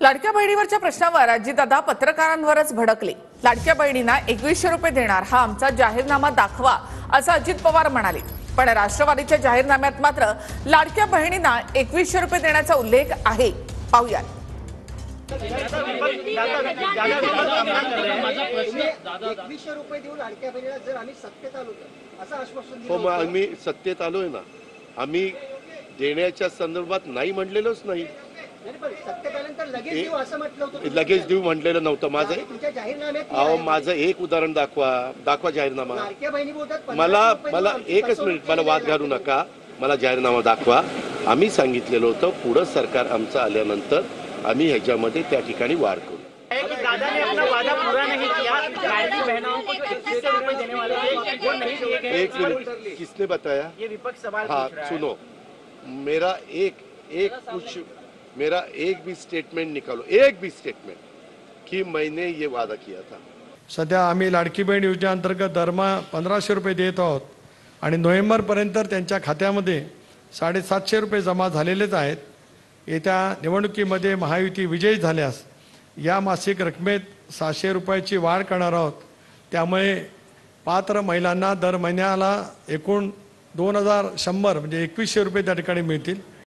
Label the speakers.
Speaker 1: लाडक्या बहिणीवरच्या प्रश्नावर अजितदादा पत्रकारांवरच भडकले। लाडक्या बहिणींना 2100 रुपये देणार हा आमचा जाहीरनामा दाखवा असं अजित पवार म्हणाले। पण राष्ट्रवादीच्या जाहीरनाम्यात मात्र लाडक्या बहिणींना 2100 रुपये देण्याचा उल्लेख आहे। पाहूया।
Speaker 2: 2100 रुपये देऊ लाडक्या बहिणीला जर आम्ही सत्तेत आलो तर असं आश्वासन दिलं होतं।
Speaker 3: आम्ही सत्तेत आलोय ना, आम्ही देण्याच्या संदर्भात नाही म्हणलेलोच नाही।
Speaker 2: सत्तेत आल्यानंतर लगेच देऊ असं म्हटलं होतं।
Speaker 3: लगेच देऊ म्हटलेलं नव्हतं। माझं
Speaker 2: तुमच्या जाहीरनाम्यात
Speaker 3: अहो माझं एक उदाहरण दाखवा जाहीरनामा।
Speaker 2: लाडक्या बहिणी बोलतात
Speaker 3: मला एकच मिनिट, मला वाद घालू नका। मला जाहीरनामा दाखवा। आम्ही सांगितलेलं होतं पुढं सरकार आमचं आल्यानंतर आम्ही ह्याच्यामध्ये त्या ठिकाणी वाढ करू।
Speaker 4: दादा ने अपना वादा पूरा नहीं किया। लाडली बहनों को जो 2100 रुपए देने वाले थे वो नहीं दिए गए।
Speaker 3: एक मिनट, किसने बताया?
Speaker 4: ये विपक्ष सवाल
Speaker 3: हाँ
Speaker 4: पूछ रहा है।
Speaker 3: सुनो, मेरा एक भी स्टेटमेंट निकालो, एक भी स्टेटमेंट कि मैंने ये वादा किया था।
Speaker 5: सध्या आम्ही लाडकी बहीण योजनेअंतर्गत दरमहा 1500 रुपये देत आहोत आणि नोव्हेंबरपर्यंत त्यांच्या खात्यामध्ये 750 रुपये जमा झालेलेच आहेत। येत्या निवडणुकीमध्ये महायुती विजयी झाल्यास या मासिक रकमेत 700 रुपयाची वाढ करणार आहोत। त्यामुळे पात्र महिलांना दर महिन्याला एकूण 2100 म्हणजे 2100 रुपये त्या ठिकाणी मिळतील।